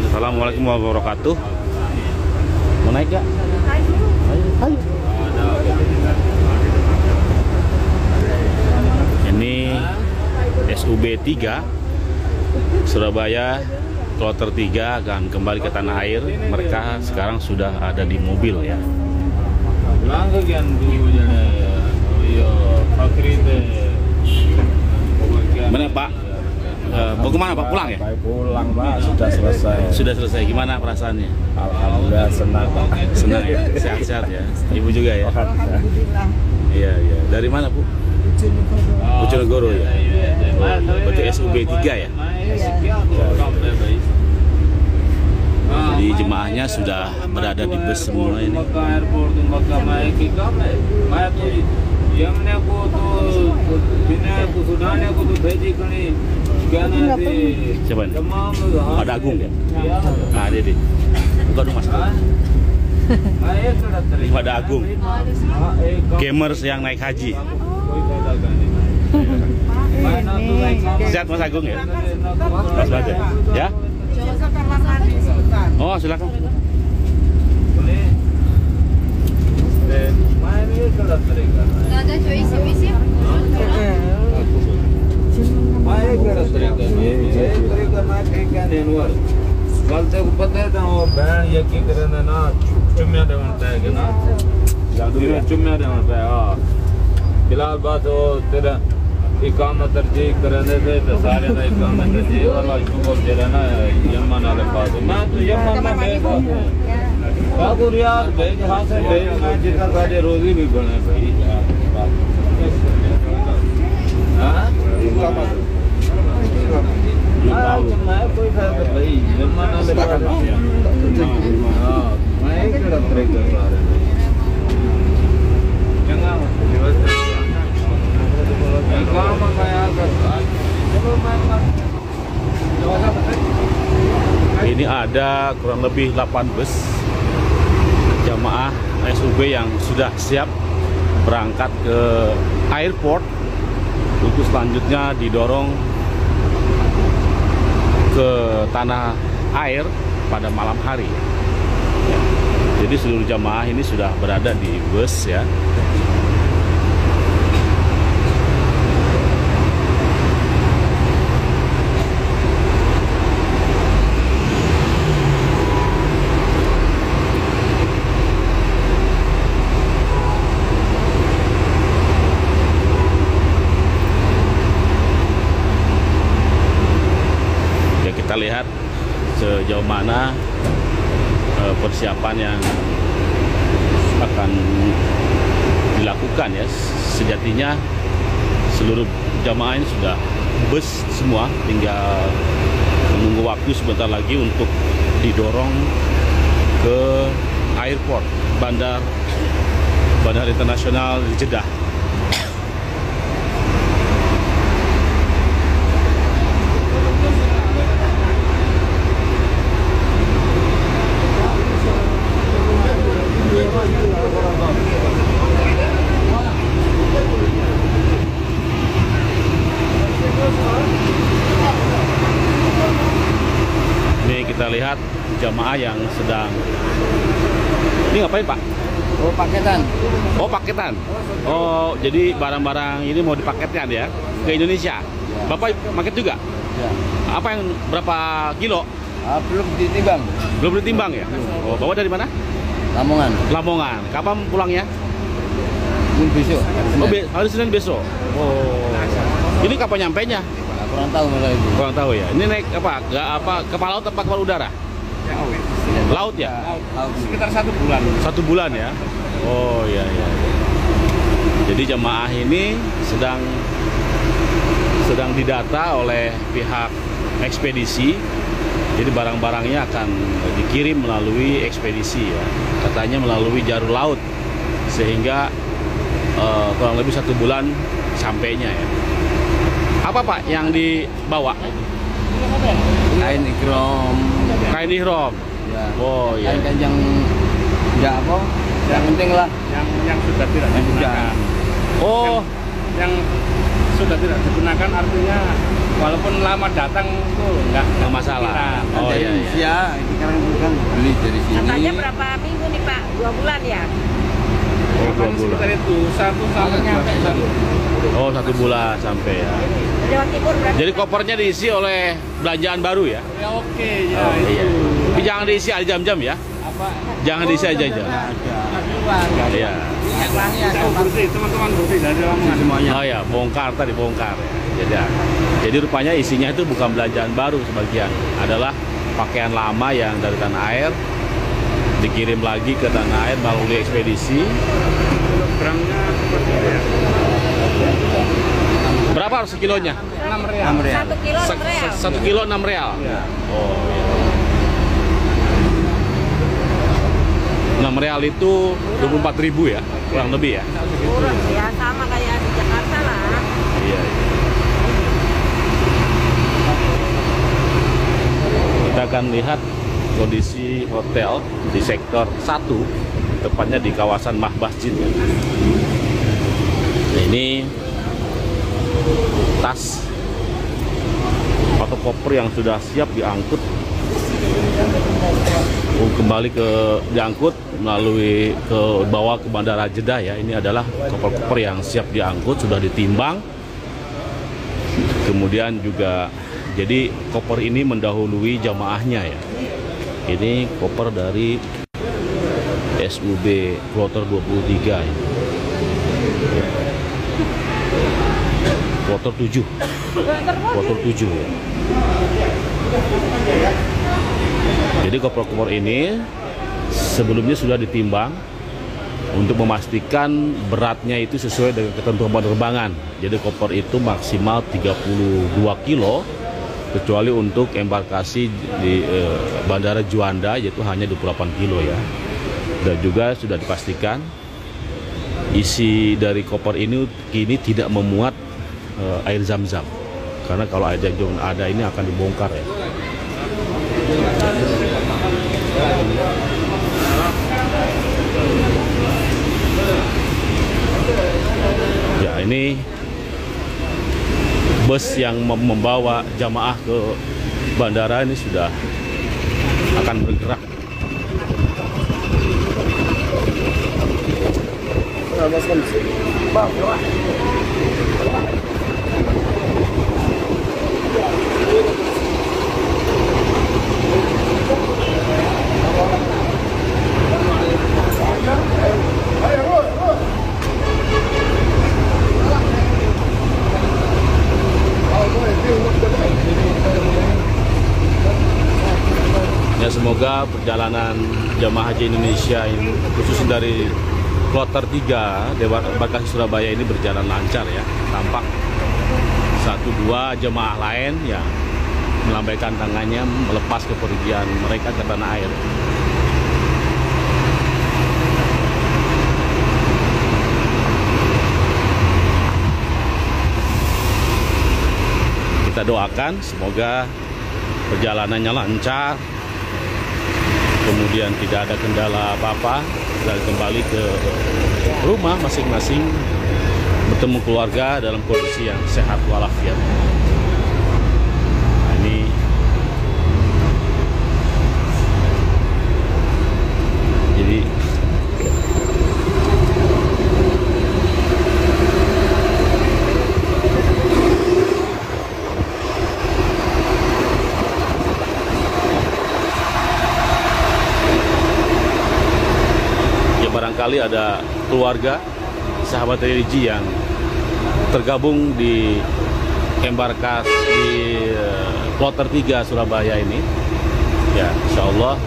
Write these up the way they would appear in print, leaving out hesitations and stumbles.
Assalamualaikum warahmatullahi wabarakatuh. Mau naik gak? Ayo. Ini SUB 3 Surabaya Kloter 3 akan kembali ke tanah air. Mereka sekarang sudah ada di mobil ya. Mana Pak? Mau kemana Pak? Pulang ya? Pulang Pak, sudah selesai. Sudah selesai. Gimana perasaannya? Alhamdulillah senang Pak. Senang ya? Sehat-sehat ya? Ibu juga ya? Alhamdulillah. Iya. Dari mana Bu? Bojonegoro ya? Berarti SUB 3 ya? Jadi jemaahnya sudah berada di bus semua ini. Siapa ini? Ada Agung ya? Nah, dia. Bukan rumah sakit. Ada Agung. Gamers yang naik haji. Sehat Mas Agung ya? Mas Bade. Ya? Oh, silakan. गलते को पता है वो बहन ये की करे ना चुम्या देवंता है कि ना चुम्या देवंता है हाँ फिलहाल बात वो तेरा इकामत तरजीह करने दे तो सारे ना इकामत तरजीह वाला इसको दे रहा ना यमन वाले पास मैं तो यमन में मैं बाबू यार भेज हाथ से भेज मैं जितना सारे रोजी भी बने भाई हाँ मैं कोई फायदा भाई यमन वाले पास हाँ मैं एक तरफ कर सारे चंगा व्यवस्था Ini ada kurang lebih 8 bus jamaah SUB yang sudah siap berangkat ke airport untuk selanjutnya didorong ke tanah air pada malam hari. Jadi seluruh jamaah ini sudah berada di bus ya. Kita lihat sejauh mana persiapan yang akan dilakukan ya. Sejatinya seluruh jamaah ini sudah bus semua, tinggal menunggu waktu sebentar lagi untuk didorong ke airport Bandar Internasional Jeddah. Ini kita lihat jamaah yang sedang. Ini ngapain Pak? Oh paketan. Oh paketan. Oh jadi barang-barang ini mau dipaketkan ya ke Indonesia. Ya. Bapak paket juga? Ya. Apa yang berapa kilo? Belum ditimbang. Belum ditimbang ya? Oh bawa dari mana? Lamongan. Lamongan. Kapan pulangnya? Ini besok. Hari Senin besok. Oh. Ini kapan nyampainya? Kurang tahu masalah itu. Kurang tahu ya. Ini naik apa? Nggak apa? Kapal laut apa kapal udara? Laut ya? Laut. sekitar 1 bulan. 1 bulan ya? Oh iya. Jadi jemaah ini sedang didata oleh pihak ekspedisi. Jadi barang-barangnya akan dikirim melalui ekspedisi ya. Katanya melalui jalur laut. Sehingga kurang lebih 1 bulan sampainya ya. Apa Pak yang dibawa? Kain ikrom. Kain ihram. Ya. Oh iya. Kain yang enggak apa? Yang penting lah. Yang sudah tidak digunakan. Oh, Yang sudah tidak digunakan artinya walaupun lama datang itu Nggak masalah. Oh Dari iya, iya. Rusia, ini kan bukan beli dari sini. Katanya berapa minggu nih Pak? 2 bulan ya? Oh, 2 bulan. sekitar itu 1 sampai 2 bulan. Oh, 1 bulan sampai ya. Jawa Timur berarti. Jadi kopernya diisi oleh belanjaan baru ya? Ya oke ya Oh, itu. iya. Tapi jangan diisi ada jam-jam ya? Apa? Jangan diisi aja aja. Iya. Bersih, teman-teman bersih dari Lamongan. Semuanya. Oh ya, bongkar tadi bongkar ya. Jadi rupanya isinya itu bukan belanjaan baru sebagian, adalah pakaian lama yang dari tanah air dikirim lagi ke tanah air melalui ekspedisi. Berangnya seperti itu ya. Berapa harus kilonya? 6 real. 6 real. 1 kilo 6 real. 1 kilo 6 real. Ya. Oh iya. 6 real itu 24.000 ya, kurang lebih ya. Kurang ya, sama kayak di Jakarta lah. Iya. Kita akan lihat kondisi hotel di sektor 1, tepatnya di kawasan Mah Masjid. Nah, ini tas atau koper yang sudah siap diangkut, kembali diangkut melalui bawa ke Bandara Jeddah ya. Ini adalah koper-koper yang siap diangkut, sudah ditimbang. Kemudian juga jadi koper ini mendahului jamaahnya ya. Ini koper dari SUB Kloter 23 ya. Kloter 7. Kloter 7 ya. Jadi koper-koper ini sebelumnya sudah ditimbang untuk memastikan beratnya itu sesuai dengan ketentuan penerbangan. Jadi koper itu maksimal 32 kilo, kecuali untuk embarkasi di Bandara Juanda yaitu hanya 28 kilo ya. Dan juga sudah dipastikan isi dari koper ini kini tidak memuat air zam-zam. Karena kalau air zam-zam ada ini akan dibongkar ya. Ya, ini bus yang membawa jamaah ke bandara ini sudah akan bergerak. Ya, semoga perjalanan jamaah haji Indonesia ini khususnya dari Kloter 3 Embarkasi Surabaya ini berjalan lancar ya. Tampak 1-2 jemaah lain yang melambaikan tangannya melepas kepergian mereka ke tanah air. Kita doakan semoga perjalanannya lancar, kemudian tidak ada kendala apa-apa, dan kembali ke rumah masing-masing bertemu keluarga dalam kondisi yang sehat walafiat. Nah, ini jadi barangkali ada keluarga, sahabat religi yang tergabung di embarkasi di Kloter 3 Surabaya ini. Ya, insya Allah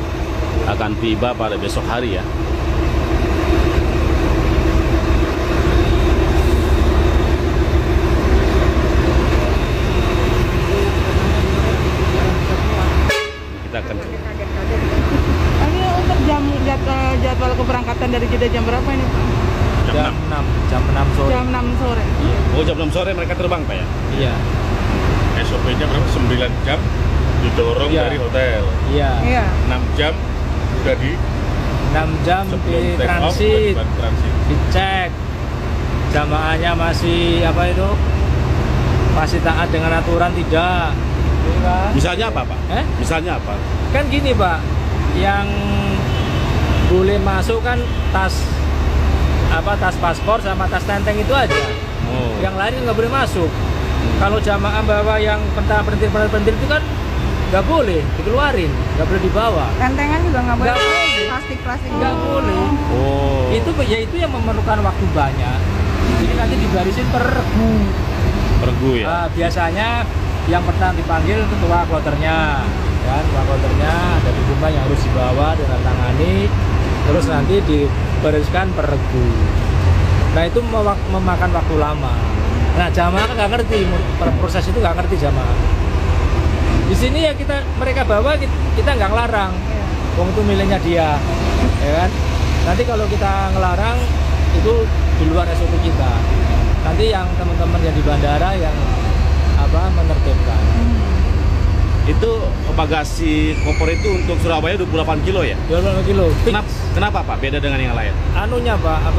akan tiba pada besok hari ya. Kita akan Ini untuk jadwal keberangkatan dari Jeddah jam berapa ini Pak? Jam 6 sore. Jam 6 sore. Oh, jam 6 sore mereka terbang Pak ya? Iya. SOP-nya berapa? 9 jam didorong Iya. dari hotel. Iya. Iya. 6 jam udah di 6 jam sebelum di take off, transit, transit. dicek jamaahnya masih apa itu masih taat dengan aturan tidak. Ya kan? Misalnya apa, Pak? Misalnya apa? Kan gini Pak, yang boleh masuk kan tas paspor sama tas tenteng itu aja. Oh. Yang lain nggak boleh masuk. Kalau jamaah bawa yang pentil itu kan nggak boleh dikeluarin, nggak boleh dibawa. Tentengan juga nggak boleh. Nggak boleh. Plastik Nggak boleh. Oh. Itu yang memerlukan waktu banyak. Jadi nanti dibarisin per regu. Pergu ya. Biasanya yang pertama dipanggil ketua kloternya, kan? Ketua kloternya ada dokumen yang harus dibawa dan tangani, terus nanti dibereskan per regu. Nah itu memakan waktu lama. Nah jamaah kan nggak ngerti proses itu, nggak ngerti jamaah. Di sini ya mereka bawa, kita nggak ngelarang. Wong itu miliknya dia, ya kan? Nanti kalau kita ngelarang itu di luar SOP kita. Nanti yang teman-teman yang di bandara yang menertibkan. Itu bagasi koper itu untuk Surabaya 28 kilo ya? 28 kilo. Kenapa Pak? Beda dengan yang lain? Anunya Pak,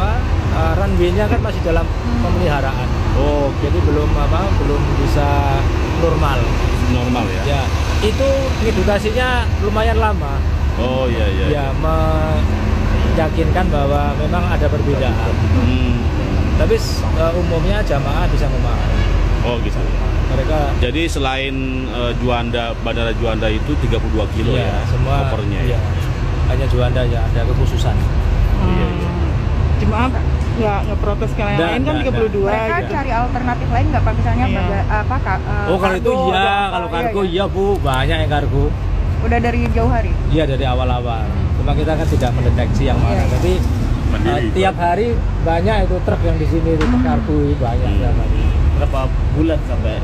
runway-nya kan masih dalam pemeliharaan. Oh, jadi belum bisa normal. Normal ya? Ya, itu edukasinya lumayan lama. Oh iya. Ya, meyakinkan bahwa memang ada perbedaan. Tapi umumnya jamaah bisa memahami. Oh gitu. Mereka. Jadi selain Bandara Juanda itu 32 kilo ya, semua kopernya ya. Hanya Juanda ya ada kekhususan. Iya. Cuma nggak protes kalau yang lain kan 32. Mereka gitu. cari alternatif lain nggak Pak? Misalnya Kalau itu iya, kalau kargo iya Bu, banyak yang kargo. Udah dari jauh hari? Iya dari awal-awal. Cuma kita kan tidak mendeteksi yang mana. Tapi tiap hari banyak itu truk yang di sini itu kargo banyak. Berapa bulan sampai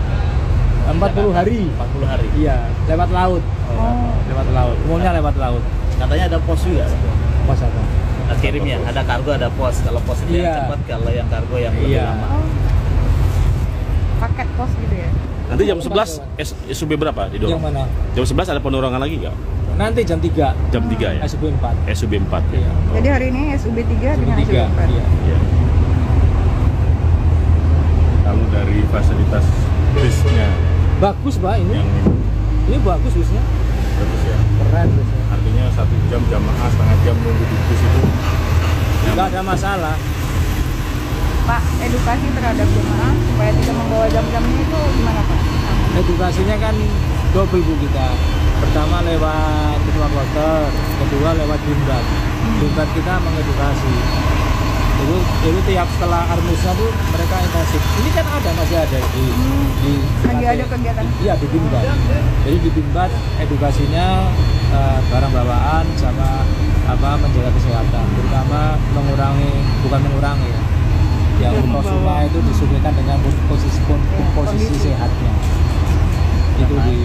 40 hari. 40 hari. Iya, lewat laut. Lewat laut. Umumnya lewat laut. Katanya ada pos juga. Pos apa? Kirimnya ada kargo, ada pos. Kalau pos itu yang cepat, kalau yang kargo yang lebih lama. Paket pos gitu ya? Nanti jam 11 SUB berapa didorong? Yang mana? Jam 11 ada penurangan lagi nggak? Nanti jam 3. Jam 3 ya? SUB 4. SUB 4 ya. Iya. Jadi hari ini SUB 3 dengan SUB 4. Iya. Kalau dari fasilitas bisnya bagus Pak ini. Ini bagus bisnya. Bagus ya. Keren bisnya. Artinya 1 jam jamaah, setengah jam nunggu di bis itu nggak ada masalah. Pak, edukasi terhadap jemaah supaya tidak membawa jam-jamnya itu gimana Pak? Edukasinya kan double Bu kita. Pertama lewat ketua kloter, kedua lewat Bimbat. Bimbat kita mengedukasi. Itu tiap setelah Armusnya tuh mereka intensif. Ini kan masih ada di lagi ada kegiatan. Iya di Bimbat. Jadi di Bimbat edukasinya barang bawaan sama menjaga kesehatan, terutama bukan mengurangi ya. Yang konsumen itu disesuaikan dengan posisi sehatnya. Itu di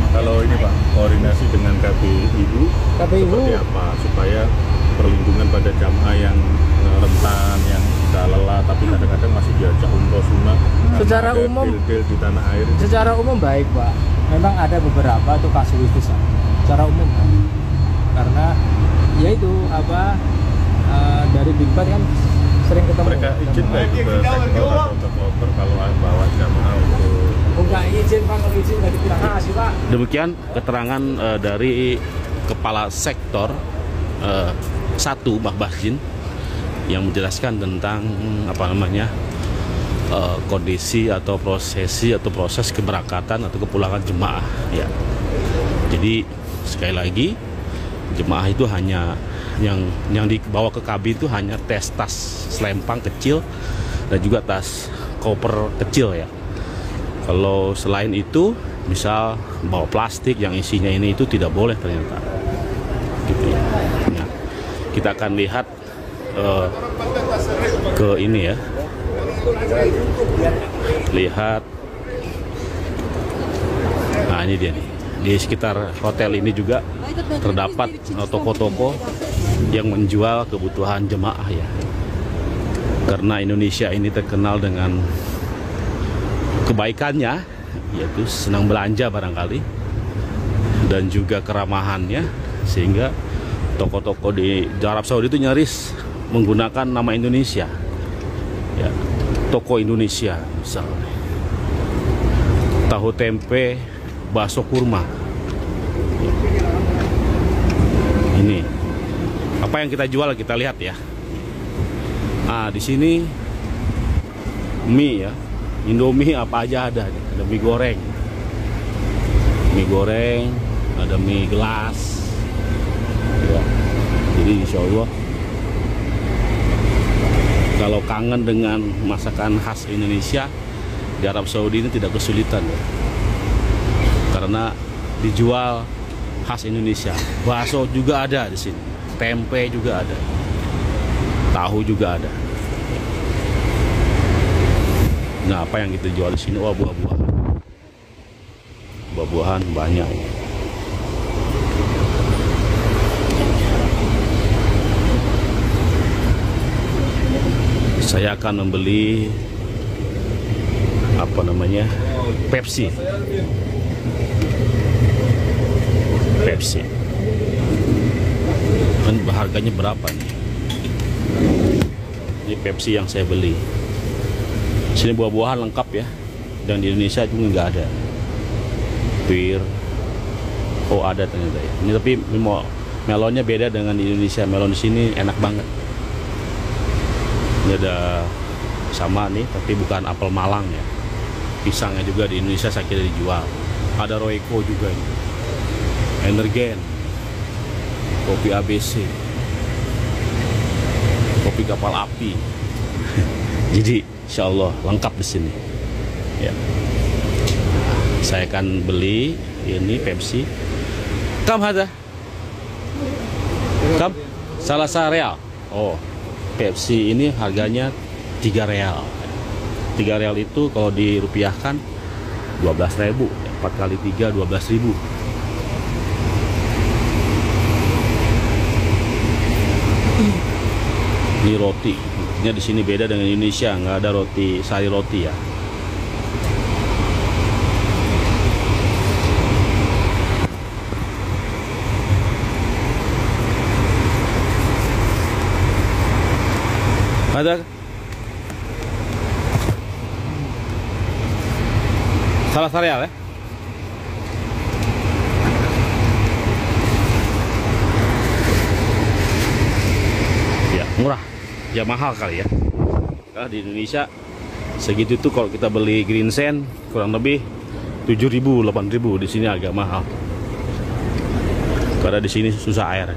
Kalau ini Pak, koordinasi dengan KPIU seperti apa supaya perlindungan pada jamaah yang rentan, yang sudah lelah tapi kadang-kadang masih diajak umroh sunnah. Secara umum di tanah air. Secara umum baik Pak. Memang ada beberapa itu kasuistis. Secara umum karena yaitu dari Bimbat kan sering ketemu. Mereka izin nggak itu ke sektor atau ke kloter kalau bawa jamaah untuk? Enggak izin Pak, kalau izin nggak dibilang kasih Pak. Demikian keterangan dari Kepala Sektor 1 Mahbahjin yang menjelaskan tentang kondisi atau prosesi atau proses keberangkatan atau kepulangan jemaah ya. Jadi sekali lagi jemaah itu hanya yang dibawa ke kabin itu hanya tas selempang kecil dan juga tas koper kecil ya. Kalau selain itu misal bawa plastik yang isinya ini itu tidak boleh ternyata gitu ya. Nah, kita akan lihat ke ini ya, lihat. Nah ini dia nih. Di sekitar hotel ini juga terdapat toko-toko yang menjual kebutuhan jemaah ya. Karena Indonesia ini terkenal dengan kebaikannya, yaitu senang belanja barangkali, dan juga keramahannya, sehingga toko-toko di Arab Saudi itu nyaris menggunakan nama Indonesia ya, toko Indonesia misalnya. tahu tempe, bakso kurma. Ini apa yang kita jual, kita lihat ya. Nah, di sini mie ya, Indomie apa aja ada. Ada mie goreng, ada mie gelas. Ya. Jadi insya Allah kalau kangen dengan masakan khas Indonesia di Arab Saudi ini tidak kesulitan ya. Karena dijual khas Indonesia. Bakso juga ada di sini, tempe juga ada, tahu juga ada. Nah, apa yang kita jual di sini? Oh, buah-buahan. Buah-buahan banyak. Saya akan membeli apa namanya, Pepsi. Kan harganya berapa nih? Ini Pepsi yang saya beli. Sini buah-buahan lengkap ya, dan di Indonesia juga nggak ada. Pir, oh ada ternyata ya. Ini tapi melonnya beda dengan di Indonesia. Melon di sini enak banget. Ini ada sama nih, tapi bukan apel Malang ya. Pisangnya juga di Indonesia saya kira dijual. Ada Royco juga ini. Energen, kopi ABC, kopi kapal api. Jadi insya Allah lengkap di sini. Ya. Saya akan beli ini Pepsi. Kam ada? Kam? Salah real. Oh, Pepsi ini harganya 3 real. 3 real itu kalau dirupiahkan 12.000. 4 kali 3 12.000. Ini roti, ini di sini beda dengan Indonesia, nggak ada roti sari roti ya. Ada salah real ya? Ya murah, ya mahal kali ya. Karena di Indonesia segitu tuh kalau kita beli green sand kurang lebih 7.000, 8.000. Di sini agak mahal. Karena di sini susah air.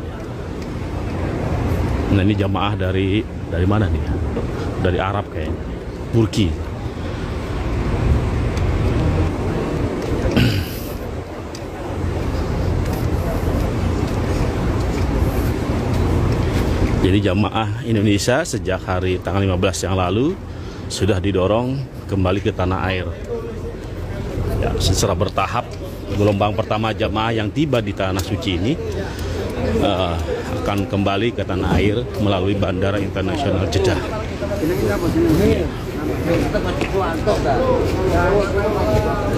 Nah ini jamaah dari mana nih? Dari Arab kayaknya, Turki. Jadi jamaah Indonesia sejak hari tanggal 15 yang lalu sudah didorong kembali ke tanah air. Ya, secara bertahap, gelombang pertama jamaah yang tiba di tanah suci ini akan kembali ke tanah air melalui Bandara Internasional Jeddah.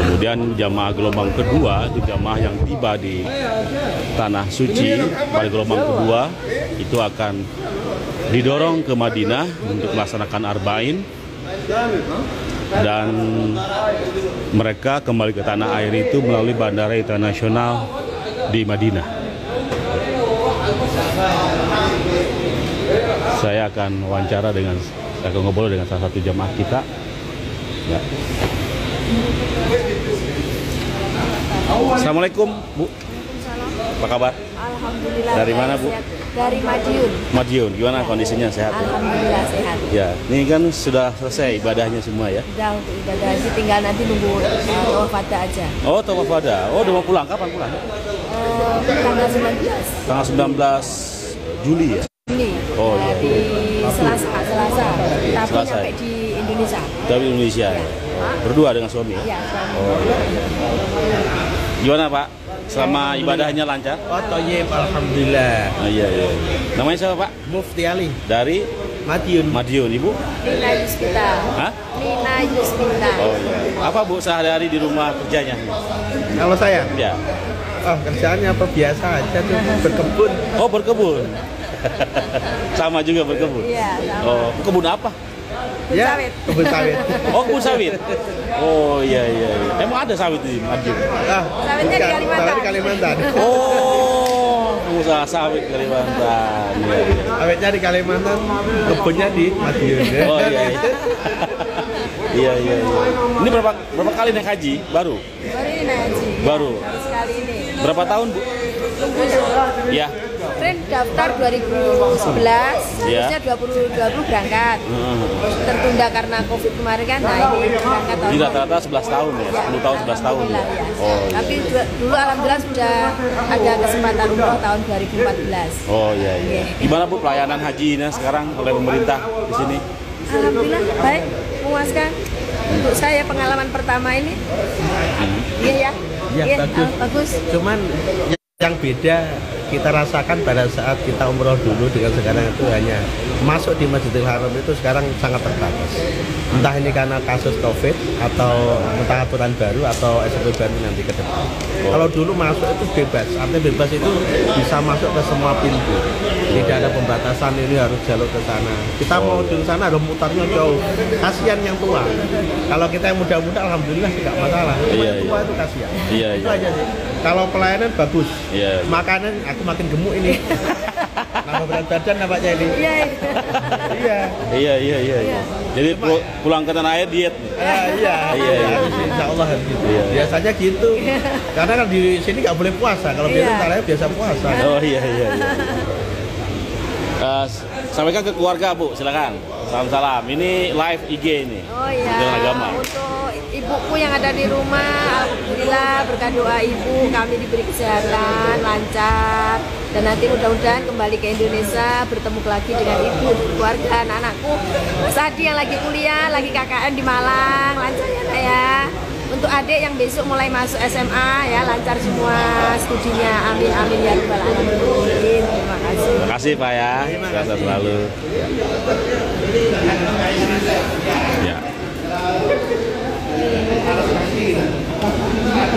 Kemudian jamaah gelombang kedua itu jamaah yang tiba di tanah suci pada gelombang kedua itu akan didorong ke Madinah untuk melaksanakan arba'in, dan mereka kembali ke tanah air itu melalui Bandara Internasional di Madinah. Saya akan ngobrol dengan salah satu jamaah kita. Ya. Assalamualaikum Bu. Apa kabar? Alhamdulillah. Dari mana Bu? Dari Madiun. Madiun. Gimana kondisinya, sehat? Alhamdulillah sehat. Ya, ini kan sudah selesai ibadahnya semua ya? Sudah untuk ibadah haji, tinggal nanti nunggu tawaf wada aja. Oh, tawaf wada. Oh, udah mau pulang. Kapan pulang? Tanggal 19. Tanggal 19 Juli ya? Juli. Oh iya. Di Selasa. Tapi Selasa. sampai di Indonesia. Dari Indonesia ya. Berdua dengan suami ya? Iya, suami. Oh iya. Gimana Pak? Selama ibadahnya lancar? Oh, toyib, alhamdulillah. Oh, iya. Namanya siapa Pak? Mufti Ali Dari Madiun. Madiun, Ibu? Nina Yuspita. Hah? Nina Yuspita. Oh iya. Apa Bu sehari-hari di rumah kerjanya? Kalau saya, Ya. kerjaannya apa biasa aja tuh, berkebun. Oh, berkebun. Sama juga berkebun. Iya, sama. Oh, kebun apa? Ya, sawit. kebun sawit. Oh, kebun sawit. Oh iya. Emang ada sawit di Madiun? Sawitnya di Kalimantan. Sawit di Kalimantan. Oh, pengusaha sawit Kalimantan. Iya. Sawitnya di Kalimantan, kebunnya di Madiun. Oh iya. Iya. Ini berapa kali naik haji? Baru? Baru ini naik haji. Baru. Baru sekali ini. Berapa tahun, Bu? Tunggu dulu. Ya. Kemarin daftar 2011, Ya. harusnya 2020 berangkat. Tertunda karena Covid kemarin kan, nah ini berangkat tahun Jadi ini. rata-rata 11 tahun ya? 10 tahun, 11 tahun ya? Alhamdulillah, ya. Oh iya. Tapi dulu alhamdulillah sudah ada kesempatan umroh tahun 2014. Oh iya. Gimana Bu pelayanan hajinya sekarang oleh pemerintah di sini? Alhamdulillah baik, memuaskan. Untuk saya pengalaman pertama ini. Iya ya. Ya, Bagus. Cuman yang beda kita rasakan pada saat kita umroh dulu dengan sekarang itu hanya masuk di Masjidil Haram itu sekarang sangat terbatas. Entah ini karena kasus Covid atau entah aturan baru atau SOP baru nanti ke depan. Kalau dulu masuk itu bebas, artinya bebas itu bisa masuk ke semua pintu. Tidak ada pembatasan ini harus jalur ke sana. Kita mau di sana harus mutarnya jauh. Kasihan yang tua. Kalau kita yang muda-muda alhamdulillah tidak masalah. Yang tua itu kasihan. Itu aja sih. Kalau pelayanan bagus. Makanan aku makin gemuk ini. Nambah berat badan nampaknya ini. Iya. Jadi pulang ke tanah air diet. Iya. Insya Allah harus gitu. Biasanya gitu. Karena kan di sini nggak boleh puasa. Kalau biasa tanah air biasa puasa. Oh iya. Sampaikan ke keluarga Bu, silakan. Salam. Ini live IG ini. Oh iya. Jalan Agama. Untuk ibuku yang ada di rumah, alhamdulillah berkat doa ibu kami diberi kesehatan, lancar, dan nanti mudah-mudahan kembali ke Indonesia bertemu lagi dengan ibu, keluarga, anak-anakku. Mas Adi yang lagi kuliah, lagi KKN di Malang, lancar ya Nak ya. Untuk adik yang besok mulai masuk SMA ya, lancar semua studinya. Amin ya rabbal alamin. Terima kasih. Terima kasih Pak ya. Sehat selalu. Ya.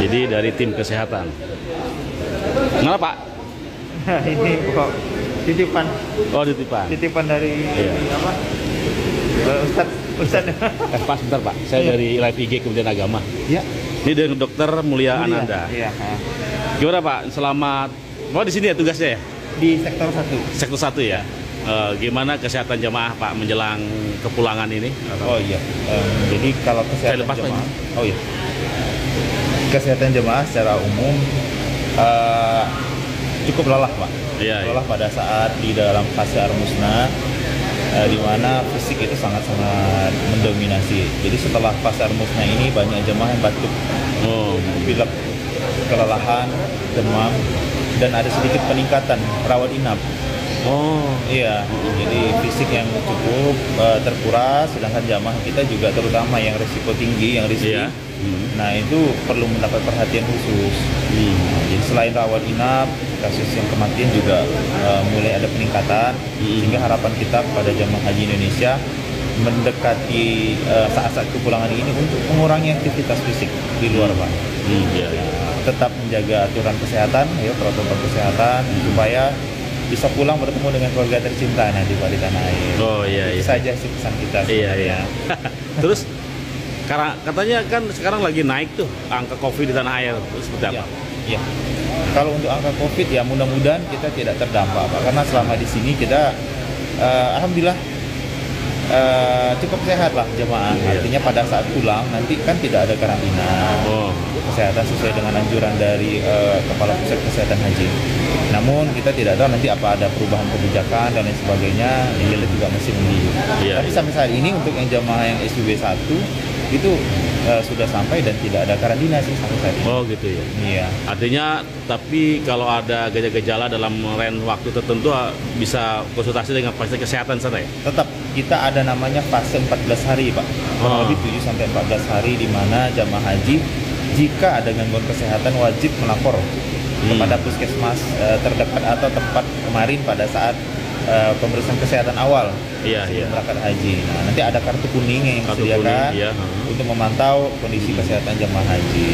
Jadi dari tim kesehatan. Kenapa Pak? Ini kok titipan. Oh titipan. Titipan dari apa? Ustad. Pak sebentar Pak. Saya dari Live IG Kementerian Agama. Ya. Ini dengan Dokter Mulia Ananda. Iya. Gimana Pak? Selamat. Di sini ya tugasnya ya? Di sektor 1. Sektor 1 ya. Gimana kesehatan jemaah Pak menjelang kepulangan ini? Oh iya. Jadi kalau kesehatan jemaah, kesehatan jemaah secara umum cukup lelah Pak. Lelah pada saat di dalam fase armusna, di mana fisik itu sangat-sangat mendominasi. Jadi setelah fase armusna ini banyak jemaah yang batuk, pilek, kelelahan, demam, dan ada sedikit peningkatan rawat inap. Iya, jadi fisik yang cukup terkuras, sedangkan jamaah kita juga terutama yang risiko tinggi, yang risiko, nah itu perlu mendapat perhatian khusus. Jadi selain rawat inap, kasus yang kematian juga mulai ada peningkatan, sehingga harapan kita pada jamaah haji Indonesia mendekati saat-saat kepulangan ini untuk mengurangi aktivitas fisik di luar Pak. Tetap menjaga aturan kesehatan, protokol kesehatan supaya bisa pulang bertemu dengan keluarga tercinta nanti Pak di tanah air. Itu saja sih pesan kita sebenarnya. Terus katanya kan sekarang lagi naik tuh angka COVID di tanah air. Seperti apa? Iya. Kalau untuk angka COVID ya mudah-mudahan kita tidak terdampak Pak, karena selama di sini kita alhamdulillah cukup sehat lah jemaah. Artinya pada saat pulang nanti kan tidak ada karantina. Kesehatan sesuai dengan anjuran dari Kepala Pusat Kesehatan Haji. Namun kita tidak tahu nanti apa ada perubahan kebijakan dan lain sebagainya, yang kita juga masih menunggu. Tapi sampai saat ini untuk yang jemaah yang SPB 1 itu sudah sampai dan tidak ada karantina sih sampai saat ini. Oh gitu ya. Iya. Artinya tapi kalau ada gejala-gejala dalam waktu tertentu bisa konsultasi dengan fasilitas kesehatan sana ya? Tetap kita ada namanya fase 14 hari Pak. Kurang lebih 7 sampai 14 hari di mana jamaah haji jika ada gangguan kesehatan wajib melapor kepada puskesmas terdekat atau tempat kemarin pada saat pemeriksaan kesehatan awal sebelum berangkat haji. Nah, nanti ada kartu kuning yang disediakan untuk memantau kondisi kesehatan jemaah haji.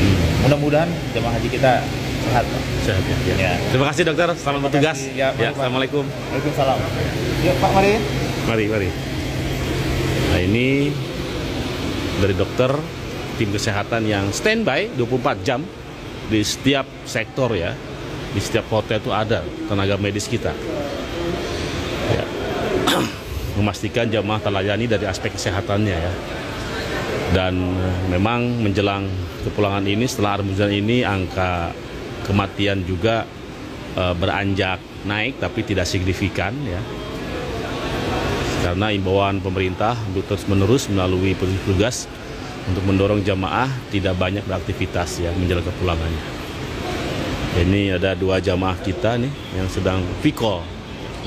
Mudah-mudahan jemaah haji kita sehat, Pak. Sehat ya. Terima kasih dokter, selamat bertugas. Assalamualaikum. Waalaikumsalam. Yuk Pak, mari. Mari. Nah, ini dari dokter, tim kesehatan yang standby 24 jam di setiap sektor ya. Di setiap hotel itu ada tenaga medis kita. Ya. Memastikan jamaah terlayani dari aspek kesehatannya ya. Dan memang menjelang kepulangan ini, setelah Armuzan ini, angka kematian juga beranjak naik tapi tidak signifikan ya. Karena imbauan pemerintah untuk terus-menerus melalui petugas untuk mendorong jamaah tidak banyak beraktivitas ya menjelang kepulangannya. Ini ada 2 jamaah kita nih yang sedang video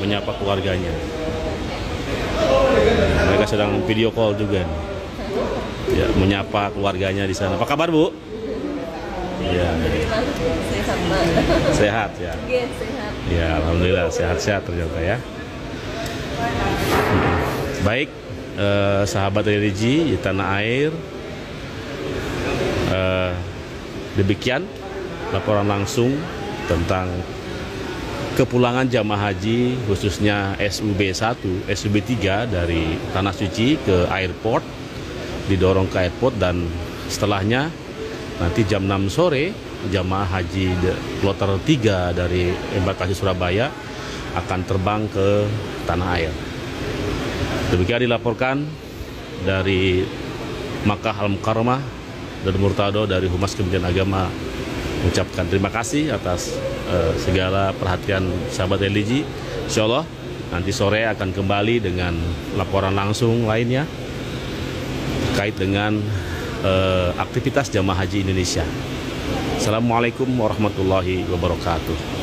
menyapa keluarganya. Mereka sedang video call juga nih. Ya, menyapa keluarganya di sana. Apa kabar, Bu? Iya. Sehat, Pak. Sehat ya. Iya, sehat. Ya, alhamdulillah sehat-sehat ternyata ya. Baik, sahabat religi di tanah air, demikian laporan langsung tentang kepulangan jamaah haji khususnya SUB 1, SUB 3 dari Tanah Suci ke airport, didorong ke airport, dan setelahnya nanti jam 6 sore jamaah haji kloter 3 dari Embarkasi Surabaya akan terbang ke tanah air. Demikian dilaporkan dari Makkah Al-Mukarramah dan Murtado dari Humas Kementerian Agama, mengucapkan terima kasih atas segala perhatian sahabat religi. Insya Allah nanti sore akan kembali dengan laporan langsung lainnya terkait dengan aktivitas jamaah haji Indonesia. Assalamualaikum warahmatullahi wabarakatuh.